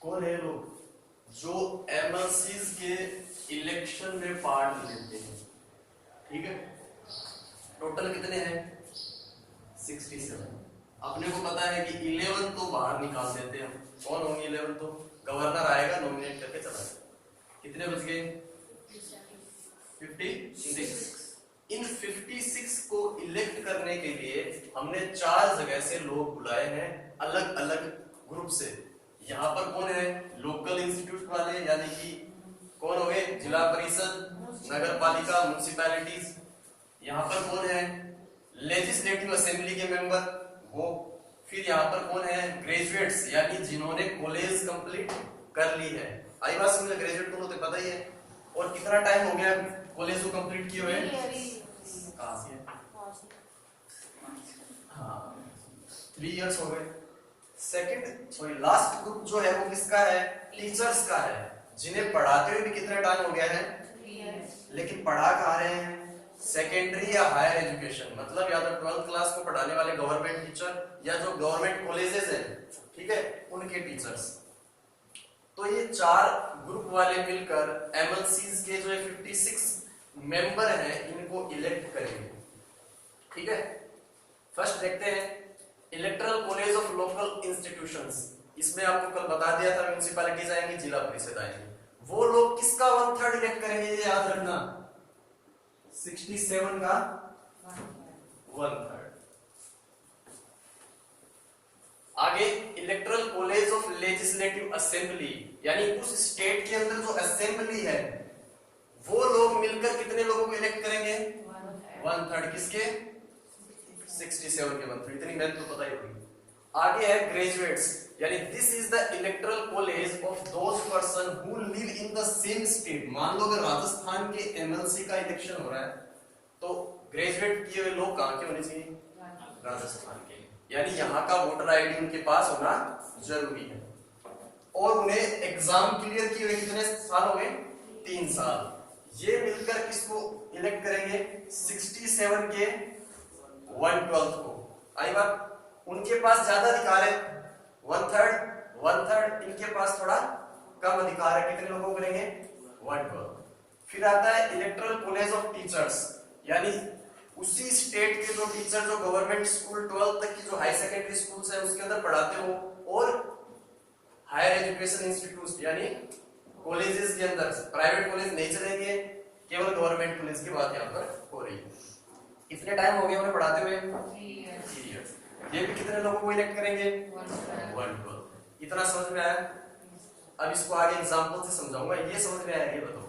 कौन है लोग जो एमएलसीज के इलेक्शन में पार्ट लेते हैं। ठीक है, टोटल कितने हैं 67। अपने को पता है कि 11 तो बाहर निकाल देते हैं। कौन होंगे 11? तो गवर्नर आएगा नॉमिनेट करके चला जाएगा। कितने बच गए 56। इन 56 को इलेक्ट करने के लिए हमने 4 जगह से लोग बुलाए हैं, अलग अलग ग्रुप से। यहाँ पर कौन है लोकल इंस्टीट्यूट वाले, यानी कि कौन हो गए जिला परिषद, नगर पालिका, म्युनिसिपैलिटीज। यहाँ पर कौन है लेजिस्लेटिव असेंबली के मेंबर वो। फिर यहाँ पर कौन है ग्रेजुएट्स, यानी जिन्होंने कॉलेज कंप्लीट कर ली है। आई बात समझ, ग्रेजुएट को तो पता ही है। और कितना टाइम हो गया कॉलेज को कंप्लीट किए हुए? कहाँ से? हाँ 3 इयर्स हो गए। लास्ट ग्रुप जो है वो किसका है? टीचर्स का है, जिन्हें पढ़ाते हुए भी कितना टाइम हो गया है 3 इयर्स। लेकिन पढ़ा कहाँ रहे हैं? सेकेंडरी या हायर एजुकेशन, मतलब या तो 12th क्लास को पढ़ाने वाले गवर्नमेंट टीचर या जो गवर्नमेंट कॉलेजेस हैं, ठीक है, उनके टीचर्स। तो ये 4 ग्रुप वाले मिलकर एमएलसीज के जो 56 मेंबर हैं इनको इलेक्ट करेंगे। ठीक है, फर्स्ट देखते हैं electoral college of local institutions. इसमें आपको कल बता दिया था म्युनिसिपैलिटीज आएंगी, जिला परिषद आएंगी। वो लोग किसका 1/3 इलेक्ट करेंगे, ये याद रखना, 67 का 1/3। आगे electoral college of legislative assembly, यानी उस स्टेट के अंदर जो असेंबली है वो लोग मिलकर कितने लोगों को इलेक्ट करेंगे 1/3। किसके? 67 के 1/3। इतनी मैथ तो पता ही होगी। आगे है ग्रेजुएट्स, यानी this is the electoral college of those person who live in the same state. मान लो अगर राजस्थान के एमएलसी का इलेक्शन हो रहा है तो ग्रेजुएट किए हुए लोग कहां के होने चाहिए? राजस्थान के, यानी यहाँ का वोटर आईडी उनके पास होना जरूरी है। और उन्हें एग्जाम क्लियर किए हुए कितने साल हो गए? 3 साल। ये मिलकर किसको इलेक्ट करेंगे 67 के 1/12 को। आई बात, उनके पास ज्यादा अधिकार है 1/3, इनके पास थोड़ा कम अधिकार है। कितने लोगों को करेंगे 1/12। फिर आता है इलेक्टोरल कॉलेज ऑफ टीचर्स, यानी उसी स्टेट के जो टीचर जो गवर्नमेंट स्कूल 12th तक की जो हाई सेकेंडरी स्कूल्स है उसके अंदर पढ़ाते हो, और हायर एजुकेशन इंस्टीट्यूट यानी कॉलेजेस के अंदर। प्राइवेट कॉलेज नहीं चलेंगे, केवल गवर्नमेंट कॉलेज की बात यहाँ पर हो रही है। कितने टाइम हो गया उन्हें पढ़ाते हुए? 3 इयर्स। ये भी कितने लोगों को इलेक्ट करेंगे 1/12। इतना समझ में आया? अब इसको आगे एग्जांपल से समझाऊंगा। ये समझ में आया? ये बताओ।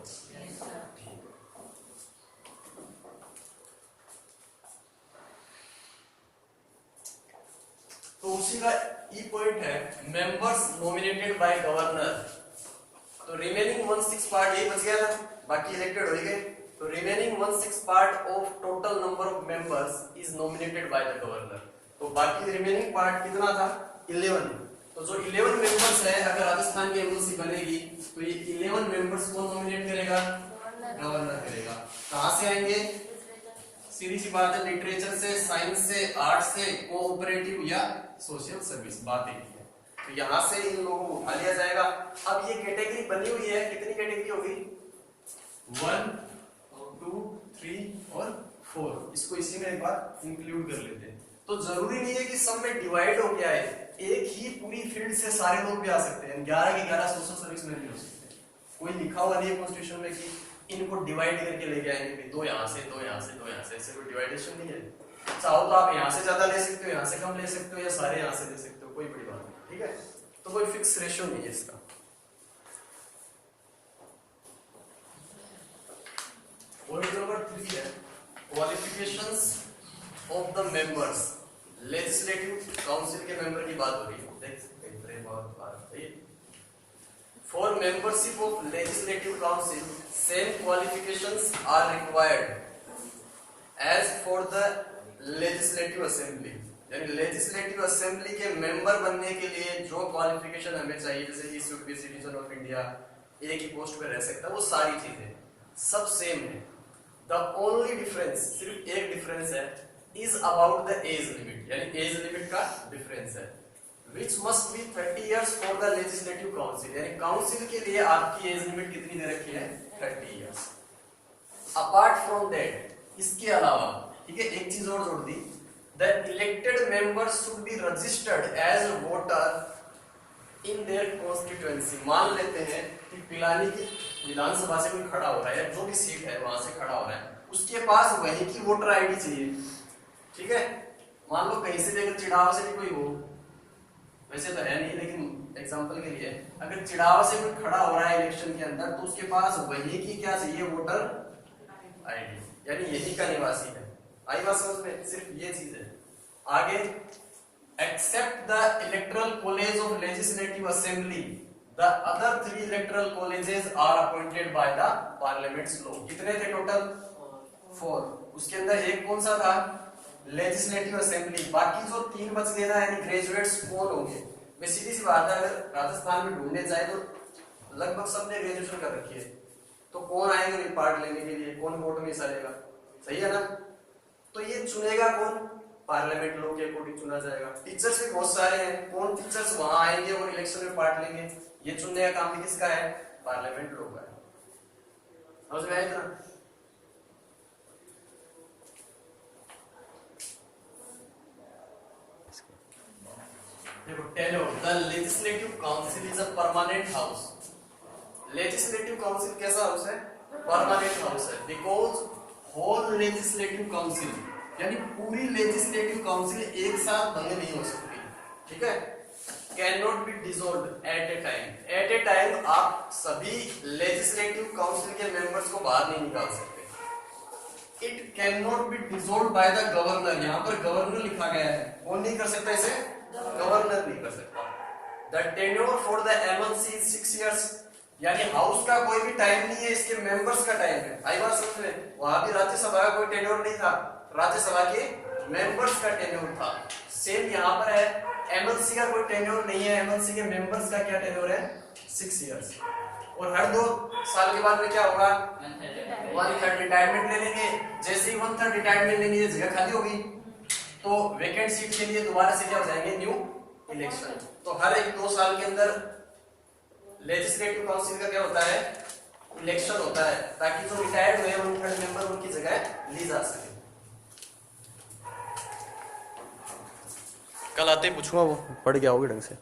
तो उसी का ई पॉइंट है मेंबर्स नॉमिनेटेड बाय गवर्नर। तो रिमेनिंग 1/6 पार्ट ये बच गया था, बाकी इलेक्टेड हो गए। तो remaining 1/6 part of total number of members is nominated by the governor. तो बाकी रिमेनिंग पार्ट कितना था 11। तो जो 11 मेंबर्स है, अगर राजस्थान की एमएलसी बनेगी तो ये 11 मेंबर्स को नॉमिनेट करेगा गवर्नर करेगा। कहां से आएंगे? सीधी सी बात है, लिटरेचर से, साइंस से, आर्ट से, कोऑपरेटिव या सोशल सर्विस, बातें की है। तो यहां से इन लोगों को उठा लिया जाएगा। अब ये कैटेगरी बनी हुई है, कितनी कैटेगरी होगी 1, 2, 3 और 4। इसको इसी में एक बार इंक्लूड कर लेते हैं। तो जरूरी नहीं है कि सब में डिवाइड हो गया है, एक ही पूरी फील्ड से सारे लोग भी आ सकते हैं। 11 के 11 सोशल सर्विस में भी हो सकते हैं। कोई लिखा हुआ नहीं है कॉन्स्टिट्यूशन में कि इनको डिवाइड करके लेके आएंगे, 2 यहाँ से, 2 यहाँ से, 2 यहाँ से, ऐसे कोई डिवाइडेशन नहीं है। चाहो तो आप यहाँ से ज्यादा ले सकते हो, यहाँ से कम ले सकते हो, या सारे यहाँ से ले सकते हो, कोई बड़ी बात नहीं। ठीक है, तो कोई फिक्स रेशियो नहीं है इसका। पॉइंट नंबर 3 है qualifications of the members. Legislative council के मेंबर की बात हो रही है, देख सकते हैं। For membership of legislative council, same qualifications are required as for the legislative assembly। यानी लेजिस्लेटिव असेंबली के मेंबर बनने के लिए जो क्वालिफिकेशन हमें चाहिए, जैसे he should be citizen of India, एक ही पोस्ट पे रह सकता है, वो सारी चीजें सब सेम है। द ओनली डिफरेंस, सिर्फ एक डिफरेंस है, is about the age limit, यानी एज लिमिट का डिफरेंस है, which must be 30 years for the legislative council, यानी काउंसिल के लिए आपकी एज लिमिट कितनी दे रखी है? 30 इयर्स। अपार्ट फ्रॉम दैट, इसके अलावा, ठीक है, एक चीज और जोड़ दी, the elected members should be registered as voter in their constituency. मान लेते हैं कि पिलानी की विधानसभा से कोई खड़ा हो रहा है, जो भी सीट है वहां से खड़ा हो रहा है, उसके पास वहीं की वोटर आईडी चाहिए, ठीक है। मान लो कहीं से भी, अगर चिड़ाव से भी कोई हो, वैसे तो है नहीं लेकिन एग्जांपल के लिए, अगर चिड़ाव से कोई खड़ा हो रहा है इलेक्शन के अंदर, तो उसके पास वहीं की क्या चाहिए? वोटर आईडी, यानी यही का निवासी है। आई बात समझ में? सिर्फ ये चीज है। आगे, except the electoral college of legislative assembly, the other 3 electoral colleges are appointed by the parliament's law. कितने थे टोटल? 4। उसके अंदर एक कौन सा था? Legislative assembly. बाकी जो 3 बच गए ना, यानी ग्रेजुएट्स कौन होंगे? मैं सीधी सी बात है, अगर राजस्थान में ढूंढने जाए तो लगभग सबने ग्रेजुएशन कर रखी है, तो कौन आएंगे पार्ट लेने के लिए? कौन वोट में हिस्सा लेगा? सही है ना? तो ये चुनेगा कौन? पार्लियामेंट लोग के अकॉर्डिंग चुना जाएगा। टीचर्स भी बहुत सारे हैं, कौन टीचर्स वहां आएंगे और इलेक्शन में पार्ट लेंगे? ये चुनने का काम भी किसका है? पार्लियामेंट लोग का है। समझ में आया इतना? देखो, tenure, the legislative council is a permanent house. Legislative council कैसा हाउस है? परमानेंट हाउस है, बिकॉज होल लेजिस्लेटिव काउंसिल, यानी पूरी लेजिस्लेटिव काउंसिल एक साथ भंग नहीं हो सकती, ठीक है। Cannot be dissolved at a time. At a time आप सभी लेजिस्लेटिव काउंसिल के मेंबर्स को बाहर नहीं निकाल सकते। It can not be dissolved by the governor. यहाँ पर गवर्नर लिखा गया है, कौन नहीं कर सकता इसे? गवर्नर नहीं कर सकता। The tenure for the MLC is 6 years, यानी हाउस का कोई भी टाइम नहीं है, इसके मेंबर्स का टाइम है। आई बात समझ में? वहां भी राज्यसभा का कोई टेन्योर नहीं था, राज्यसभा के मेंबर्स का टेन्योर था। सेम यहाँ पर है, एमएलसी का कोई टेन्योर नहीं है, एमएलसी के मेंबर्स का क्या टेन्योर है? 6 इयर्स। और हर 2 साल के बाद में क्या होगा? 1/3 रिटायरमेंट ले लेंगे। जैसे ही 1/3 रिटायरमेंट लेंगे, ये जगह खाली होगी, तो वेकेंट सीट के लिए दोबारा से क्या हो जाएंगे? New election. तो हर 1-2 साल के अंदर लेजिस्लेटिव काउंसिल का क्या होता है? इलेक्शन होता है, ताकि जो रिटायर्ड हुए 1/3 मेंबर, उनकी जगह ली जा सके। कल आते पूछूंगा, वो पढ़ गया होगी ढंग से।